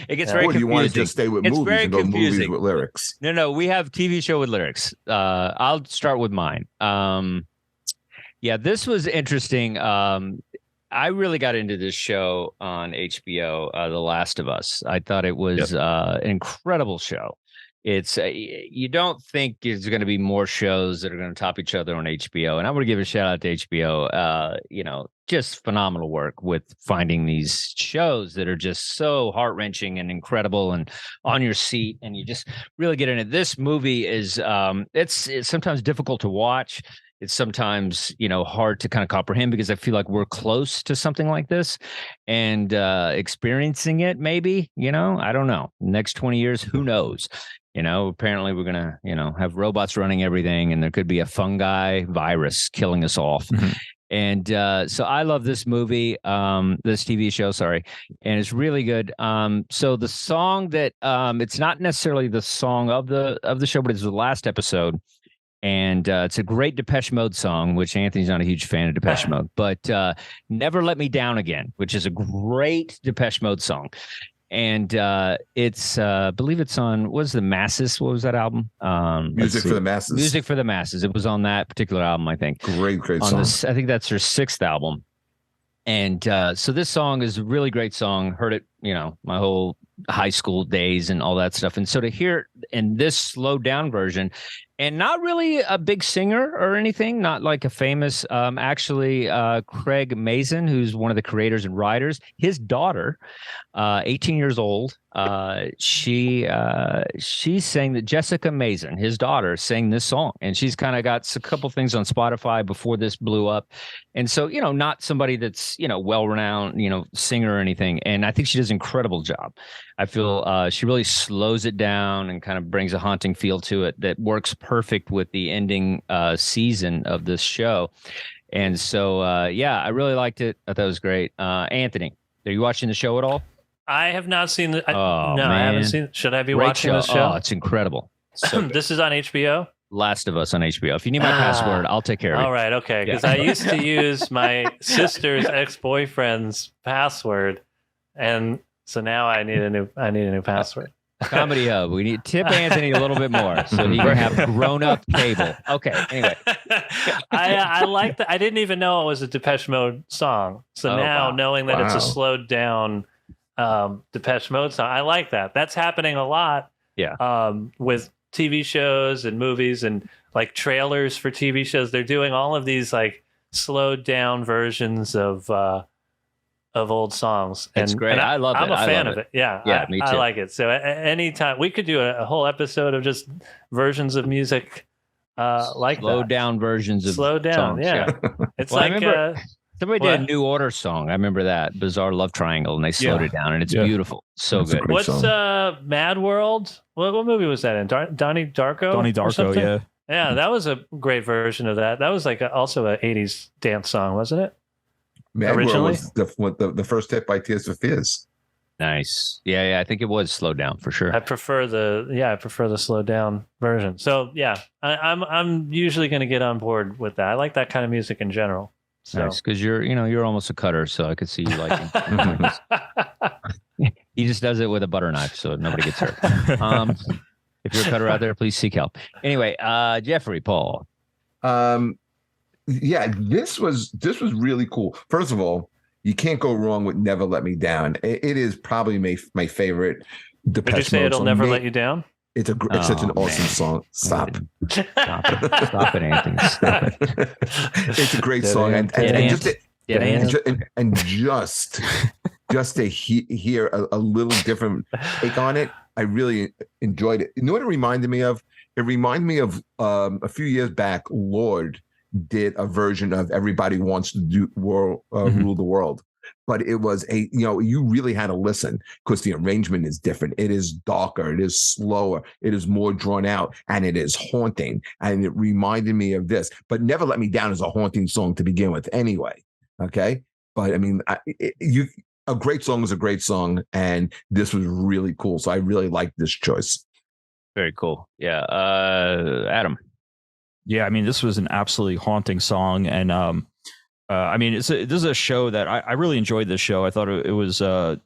It gets Yeah. very Or do you confusing. want to just stay with It's movies very and go movies confusing. with lyrics? No. We have TV show with lyrics. I'll start with mine. Yeah, this was interesting. I really got into this show on HBO, The Last of Us. I thought it was an incredible show. It's you don't think there's going to be more shows that are going to top each other on HBO, and I want to give a shout out to HBO. Just phenomenal work with finding these shows that are just so heart wrenching and incredible, and on your seat, and you just really get in it. This movie is it's sometimes difficult to watch. It's sometimes, hard to kind of comprehend because I feel like we're close to something like this and experiencing it. Maybe, I don't know. Next 20 years, who knows? Apparently we're going to, have robots running everything, and there could be a fungi virus killing us off. Mhm. And so I love this movie, this TV show, sorry, and it's really good. So the song that it's not necessarily the song of the show, but it's the last episode. And it's a great Depeche Mode song, which Anthony's not a huge fan of Depeche Mode, but Never Let Me Down Again, which is a great Depeche Mode song. And it's, I believe it's on, what was the Masses? What was that album? Music for the Masses. Music for the Masses. It was on that particular album, I think. Great On song. this, I think that's her sixth album. And so this song is a really great song. Heard it, my whole high school days and all that stuff. And so to hear it in this slowed down version, and not really a big singer or anything, not like a famous, actually, Craig Mazin, who's one of the creators and writers, his daughter, 18 years old, she sang that Jessica Mazin, his daughter, sang this song, and she's kind of got a couple things on Spotify before this blew up. And so, not somebody that's, well-renowned, singer or anything. And I think she does an incredible job. I feel she really slows it down and kind of brings a haunting feel to it that works perfect with the ending season of this show. And so, I really liked it. I thought it was great. Anthony, are you watching the show at all? I have not seen the. Oh, no, man. I haven't seen. Should I be Great watching this show? Oh, it's incredible. So This is on HBO. Last of Us on HBO. If you need my password, I'll take care of it. All right, okay. Because Yeah. I used to use my sister's ex-boyfriend's password, and so now I need a new password. ComedyHub. We need tip Anthony a little bit more so he can have grown-up cable. Okay. Anyway, I like that. I didn't even know it was a Depeche Mode song. So Oh, now wow. knowing that it's a Wow. slowed down Depeche Mode song, I like that. That's happening a lot. Yeah. With TV shows and movies and like trailers for TV shows, they're doing all of these like slowed down versions of old songs. It's great. And I love it. I'm a I fan love of it. Yeah, Yeah, me I too. like it. So anytime we could do a whole episode of just versions of music like slow that. down versions of Slow down, songs. yeah. It's Well, I like remember- Somebody did What? a New Order song. I remember that Bizarre Love Triangle, and they slowed Yeah. it down, and it's Yeah. beautiful. So It's a good. great what's song. Mad World? What movie was that in? Donnie Darko? Donnie or Darko, something? yeah. Yeah, that was a great version of that. That was like also an 80s dance song, wasn't it? Mad World originally? was the first hit by Tears for Fears. Nice. Yeah. I think it was slowed down for sure. I prefer the slowed down version. So yeah, I'm usually going to get on board with that. I like that kind of music in general. So Nice, because you're almost a cutter, so I could see you liking. He just does it with a butter knife, so nobody gets hurt. If you're a cutter out there, please seek help. Anyway, Jeffrey Paul. Yeah, this was really cool. First of all, you can't go wrong with "Never Let Me Down." It is probably my favorite Depeche did you say Mode it'll song. never let you down? It's it's such an Oh, awesome man. song. Stop. Stop it, Anthony. Stop it. It's a great Dead song, ant. and Dead just ant. Dead ant. and just to hear a little different take on it, I really enjoyed it. You know what it reminded me of? It reminded me of a few years back. Lorde did a version of "Everybody Wants to Rule the World," but it was you really had to listen because the arrangement is different. It is darker, it is slower, it is more drawn out, and it is haunting. And it reminded me of this. But "Never Let Me Down" is a haunting song to begin with, anyway. Okay, but I mean, a great song is a great song, and this was really cool. So I really liked this choice. Very cool. Yeah. Adam. Yeah, I mean, this was an absolutely haunting song, and I mean, this is a show that I really enjoyed. This show, I thought it was. I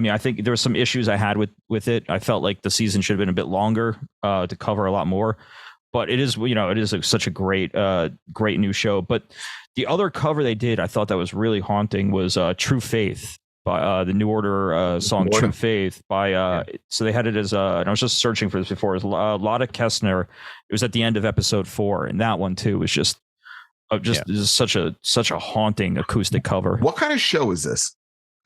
mean, I think there were some issues I had with it. I felt like the season should have been a bit longer to cover a lot more. But it is, such a great new show. But the other cover they did, I thought that was really haunting, was "True Faith" by the New Order song "True Faith" by. So they had it as and I was just searching for this before. It was Lotta Kestner. It was at the end of episode 4, and that one too was just is such a haunting acoustic cover. What kind of show is this?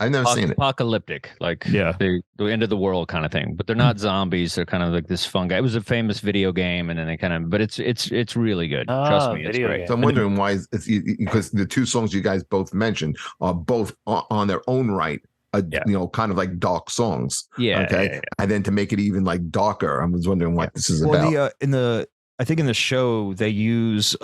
I've never seen it. Apocalyptic, like the end of the world kind of thing. But they're not zombies. They're kind of like this fungi. It was a famous video game, and then they kind of. But it's really good. Trust me, it's great. Game. So I'm wondering why, because the two songs you guys both mentioned are both on their own right. Kind of like dark songs. Yeah. Okay. Yeah. And then to make it even like darker, I was wondering what this is about. I think in the show they use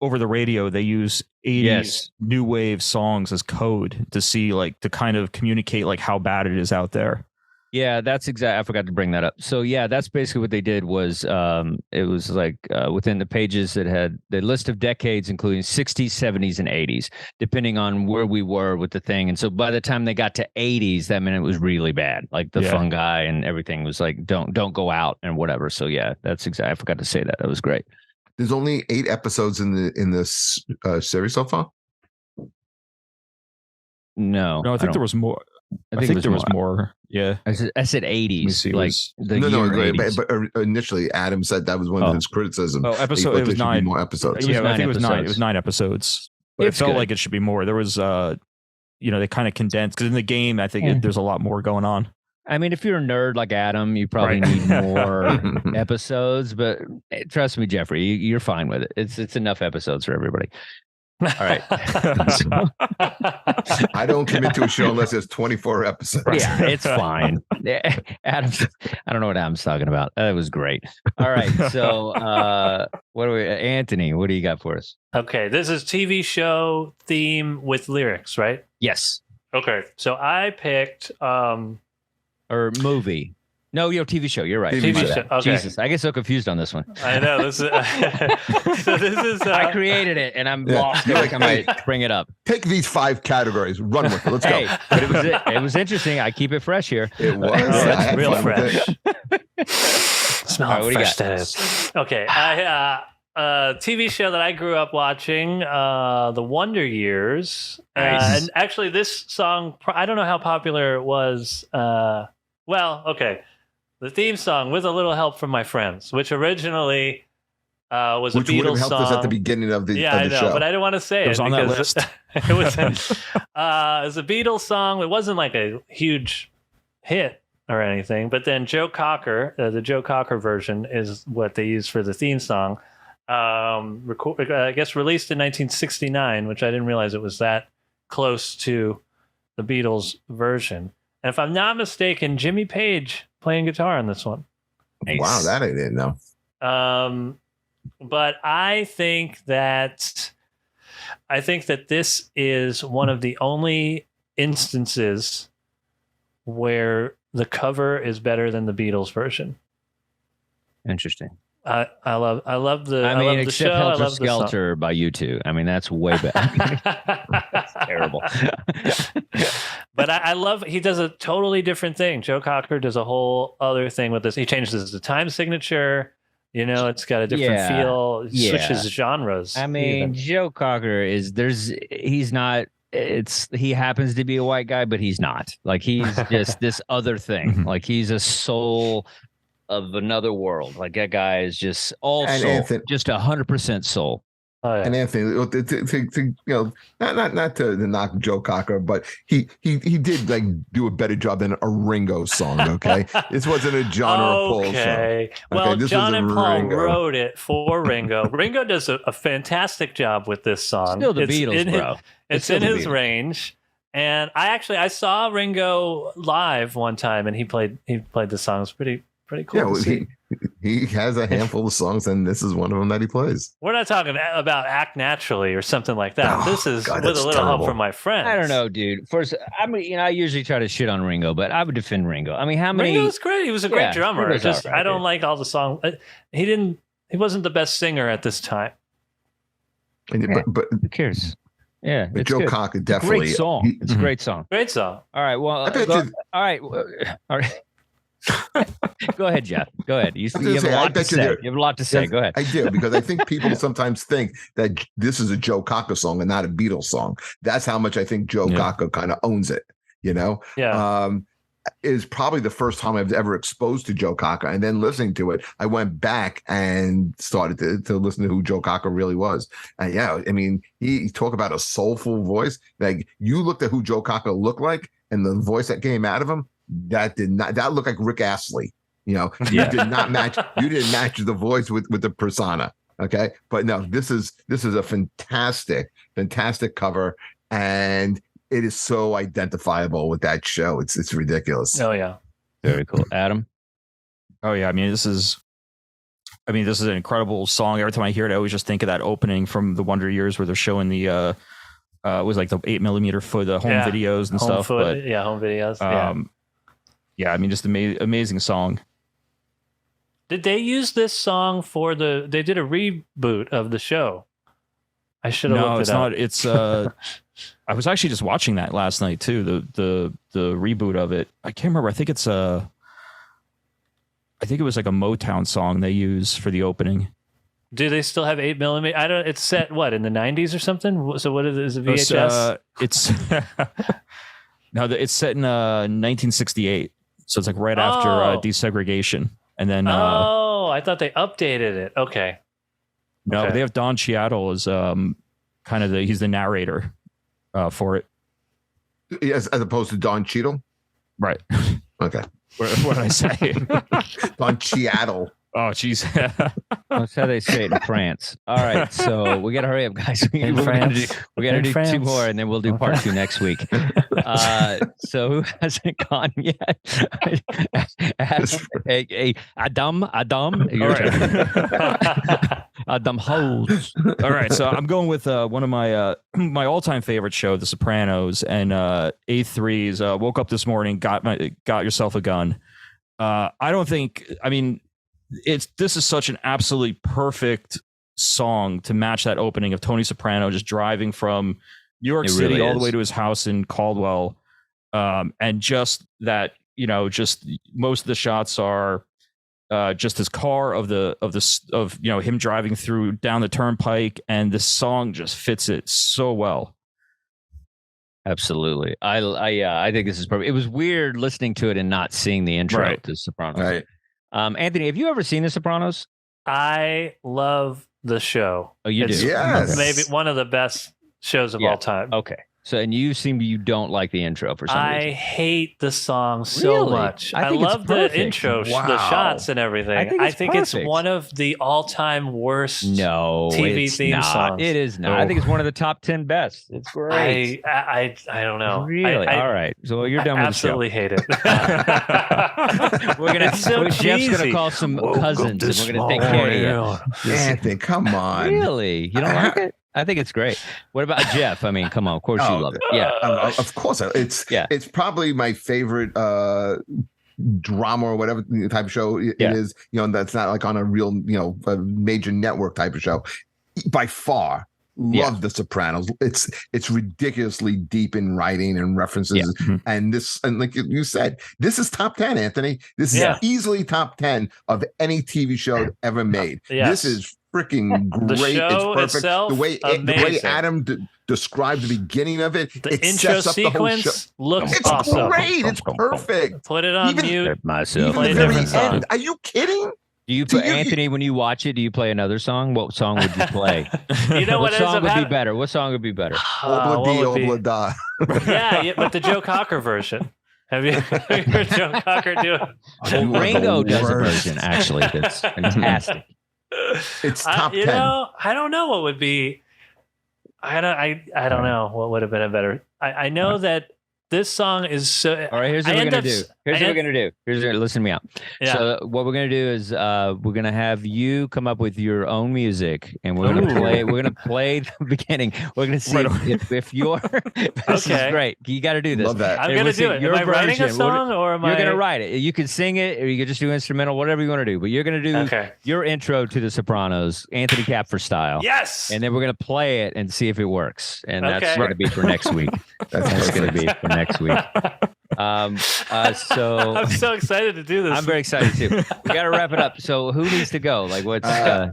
over the radio, they use 80s new wave songs as code to see, like, to kind of communicate like how bad it is out there. Yeah, that's I forgot to bring that up. So yeah, that's basically what they did was it was like within the pages that had the list of decades, including 60s, 70s, and 80s, depending on where we were with the thing. And so by the time they got to 80s, that meant it was really bad. Like the fungi and everything was like, don't go out and whatever. So yeah, that's exactly. I forgot to say that. That was great. There's only 8 episodes in this series so far. No, I think there was more. I think there was more. Yeah, I said 80s. Like but initially Adam said that was one of his criticisms. Oh, it was 9 more episodes. Yeah, I think it was 9. It was 9 episodes. But it felt like it should be more. There was, they kind of condensed because in the game, I think there's a lot more going on. I mean, if you're a nerd like Adam, you probably need more episodes. But trust me, Jeffrey, you're fine with it. It's enough episodes for everybody. All right. I don't commit to a show unless there's 24 episodes. Yeah, it's fine. Adam, I don't know what Adam's talking about. That was great. All right. So Anthony, what do you got for us? Okay. This is TV show theme with lyrics, right? Yes. Okay. So I picked or movie. No, TV show. You're right. TV show. Okay. Jesus, I get so confused on this one. I know. This is. So this is. I created it, and I'm lost every time I bring it up. Take these 5 categories, run with it. Let's go. But it was interesting. I keep it fresh here. It was. It's real fresh. Smell right, fresh. That is. Okay. TV show that I grew up watching, The Wonder Years. Nice. And actually, this song, I don't know how popular it was. Okay. The theme song, With a Little Help from My Friends, which originally was a Beatles song. Which would have helped us at the beginning of the show. I know, but I didn't want to say it. On that list. It was a Beatles song. It wasn't like a huge hit or anything, but then Joe Cocker, the Joe Cocker version is what they used for the theme song. I guess released in 1969, which I didn't realize it was that close to the Beatles version. And if I'm not mistaken, Jimmy Page playing guitar on this one. Nice. Wow, that I didn't know. But I think that this is one of the only instances where the cover is better than the Beatles version. Interesting. I love the. I mean, except show. Helter Skelter by U2. I mean, that's way better. That's terrible. But I love. He does a totally different thing. Joe Cocker does a whole other thing with this. He changes the time signature. It's got a different feel. He switches genres. I mean, Joe Cocker he's not. He happens to be a white guy, but he's not. Like, he's just this other thing. Like, he's a soul of another world. Like, that guy is just all soul, Anthony, just 100% soul. Oh, yeah. And Anthony, not to knock Joe Cocker, but he did like do a better job than a Ringo song. Okay, this wasn't a John or a Paul song. Okay, well, John and Paul wrote it for Ringo. Ringo does a fantastic job with this song. Still the Beatles, bro. It's in his range. And I saw Ringo live one time, and he played the songs pretty cool. Yeah, he has a handful of songs, and this is one of them that he plays. We're not talking about Act Naturally or something like that. This is With a Little Help from My Friends. I don't know, dude. First, I mean, I usually try to shit on Ringo, but I would defend Ringo. I mean, how many? Ringo's great. He was a great drummer. I don't like all the songs. He didn't he wasn't the best singer at this time. But who cares? Yeah, but it's Joe good. Cocker It's a definitely. great song. It's a great song. Great song. All right. Well, I bet go, you- all right. All right. Go ahead, Jeff. Go ahead. You I was gonna have say, a I lot to bet you say. there- You have a lot to say. Yes, Go ahead. I do, because I think people sometimes think that this is a Joe Cocker song and not a Beatles song. That's how much I think Joe Cocker kind of owns it. Yeah. It is probably the first time I've ever exposed to Joe Cocker, and then listening to it, I went back and started to listen to who Joe Cocker really was. And yeah, I mean, he talk about a soulful voice. Like, you looked at who Joe Cocker looked like, and the voice that came out of him, that looked like Rick Astley. You did not match. You didn't match the voice with the persona. Okay, but no, this is a fantastic cover, and it is so identifiable with that show. It's ridiculous. Oh yeah. Very cool, Adam. Oh yeah, I mean this is an incredible song. Every time I hear it, I always just think of that opening from the Wonder Years where they're showing the it was like the 8mm for the home videos and stuff. Home videos. Yeah, I mean, just amazing song. Did they use this song they did a reboot of the show? I should have looked it up. No, it's not. It's I was actually just watching that last night too. The reboot of it. I can't remember. I think it was like a Motown song they use for the opening. Do they still have 8mm? I don't. It's set what, in the 90s or something? So what is it? VHS? It's it's set in 1968. So it's like right after desegregation, and then. I thought they updated it. Okay. No, but they have Don Cheadle as kind of he's the narrator for it. Yes, as opposed to Don Cheadle. Right. Okay. What did I say? Don Cheadle. Oh, jeez. That's how they say it in France. All right, so we got to hurry up, guys. We got to do two more, and then we'll do part 2 next week. So who hasn't gone yet? Adam, your turn. Adam Holds. All right, so I'm going with one of my my all-time favorite show, The Sopranos, and A3's Woke Up This Morning, Got Yourself a Gun. I don't think. I mean. This is such an absolutely perfect song to match that opening of Tony Soprano just driving from New York City all the way to his house in Caldwell, and just that, just most of the shots are just his car of him driving through down the turnpike, and this song just fits it so well. Absolutely, I think this is perfect. It was weird listening to it and not seeing the intro to Sopranos. Right. Anthony, have you ever seen The Sopranos? I love the show. Oh, you do? Yes. Maybe one of the best shows of all time. Okay. So, and you don't like the intro for some reason. I hate the song so much. I love the intro, the shots and everything. I think it's one of the all-time worst TV theme songs. It is not. I think it's one of the top 10 best. It's great. I don't know. Really? All right. So you're done with the show. Absolutely hate it. Jeff's gonna call some cousins, and we're gonna take care of you. Anthony, come on. Really? You don't like it? I think it's great. What about Jeff? I mean, come on. Of course you love it. Yeah. Of course. It's probably my favorite drama or whatever type of show it is. That's not like on a real, a major network type of show. By far. Love The Sopranos. It's ridiculously deep in writing and references, and like you said, this is top 10, Anthony. This is easily top 10 of any TV show ever made. This is freaking great. It's perfect. Itself, the way Adam described the beginning of it, the intro sequence looks awesome. Great. It's perfect. Put it on mute. Myself. Even the very end. Are you kidding? Do you play Anthony when you watch it? Do you play another song? What song would you play? What song would be better? What song would be better? Obla da. Yeah, but the Joe Cocker version. Have you heard Joe Cocker do it? Ringo does a version actually. That's fantastic. It's top 10. I don't know what would be. I don't know what would have been a better. I know that this song is so. All right, here's what we're gonna do. Here's what we're gonna do. Listen to me out. Yeah. So what we're gonna do is we're gonna have you come up with your own music, and we're gonna play. We're gonna play the beginning. We're gonna see if you're. This is great. You got to do this. Love that. I'm gonna do it. Am I writing a song or am I? You're gonna write it. You can sing it, or you can just do instrumental, whatever you want to do. But you're gonna do your intro to The Sopranos, Anthony Kapfer style. Yes. And then we're gonna play it and see if it works. And that's gonna be for next week. That's gonna be for next week. So I'm so excited to do this. I'm very excited too. We got to wrap it up. So who needs to go? Like what's I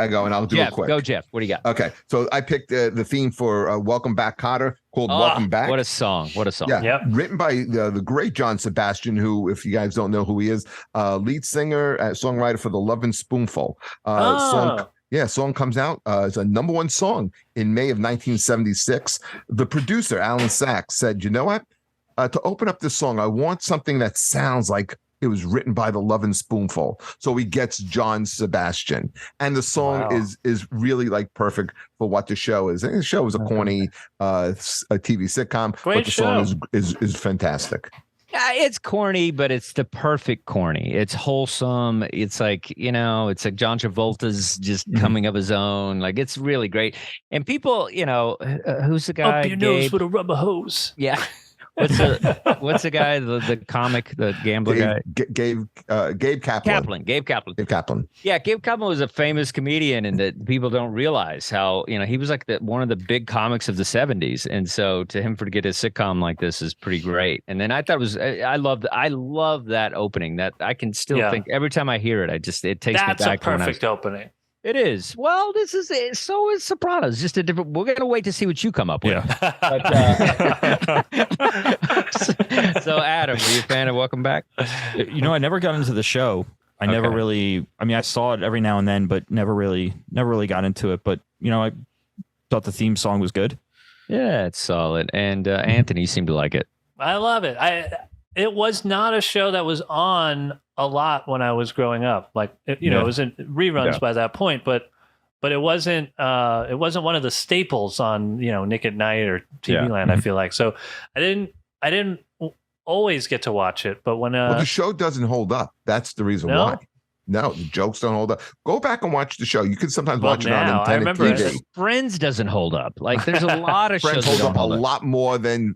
go and I'll do Jeff, it quick. Go, Jeff. What do you got? Okay, so I picked the theme for Welcome Back, Kotter, called Welcome Back. What a song. What a song. Yeah, Yep. written by the great John Sebastian, who, if you guys don't know who he is, lead singer, songwriter for The Lovin' Spoonful. Song comes out as a #1 song in May of 1976. The producer, Alan Sachs, said, you know what? To open up this song, I want something that sounds like it was written by The Lovin' Spoonful. So he gets John Sebastian. And the song is really like perfect for what the show is. And the show is a corny a TV sitcom, but the song is fantastic. Yeah, it's corny, but it's the perfect corny. It's wholesome. It's like, it's like John Travolta's just coming of his own. Like, it's really great. And people, who's the guy? Up your nose with a rubber hose. Yeah. What's the guy? The comic, the gambler guy. Gabe Kaplan. Gabe Kaplan. Yeah, Gabe Kaplan was a famous comedian, and that people don't realize how he was like one of the big comics of the '70s, and so to him to get a sitcom like this is pretty great. And then I thought I love that opening. That I can still think every time I hear it, it takes me back. That's a perfect opening. It is. Well, this is it. So is Sopranos. Just a different. We're gonna wait to see what you come up with. Yeah. But, so, Adam, are you a fan of Welcome Back? I never got into the show. I never really. I mean, I saw it every now and then, but never really got into it. But I thought the theme song was good. Yeah, it's solid. And Anthony seemed to like it. I love it. It was not a show that was on a lot when I was growing up. Like, it was in reruns by that point, but it wasn't one of the staples on, Nick at Night or TV Land, I feel like. So I didn't always get to watch it, but when the show doesn't hold up. That's the reason why. No, the jokes don't hold up. Go back and watch the show. You can sometimes watch it on intended TV. Friends doesn't hold up. Like, there's a lot of Friends shows hold up a lot more than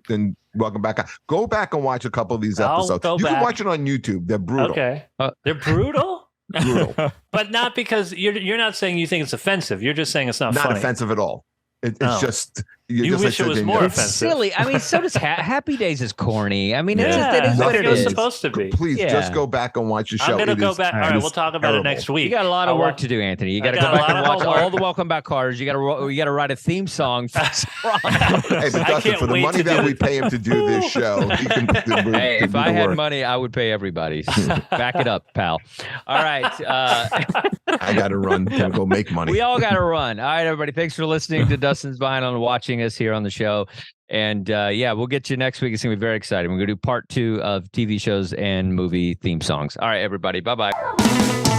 Welcome Back. Go back and watch a couple of these episodes. You can watch it on YouTube. They're brutal. Okay, they're brutal. Brutal, but not because you're not saying you think it's offensive. You're just saying it's not funny. Offensive at all. It's just you wish it was more offensive. It's silly. I mean, so does Happy Days is corny. I mean, it is what it is supposed to be. Please just go back and watch the show. I'm gonna go back. All right, we'll talk about it next week. You got a lot of work to do, Anthony. You got to go back and watch all the Welcome Back cars. You got to write a theme song. Hey, but Dustin, for the money that we pay him to do this show, he can hey, if I had money, I would pay everybody. Back it up, pal. All right. I got to run to go make money. We all got to run. All right, everybody. Thanks for listening to Dustin's Behind on watching us here on the show. And we'll get you next week. It's going to be very exciting. We're going to do part 2 of TV shows and movie theme songs. All right, everybody. Bye-bye.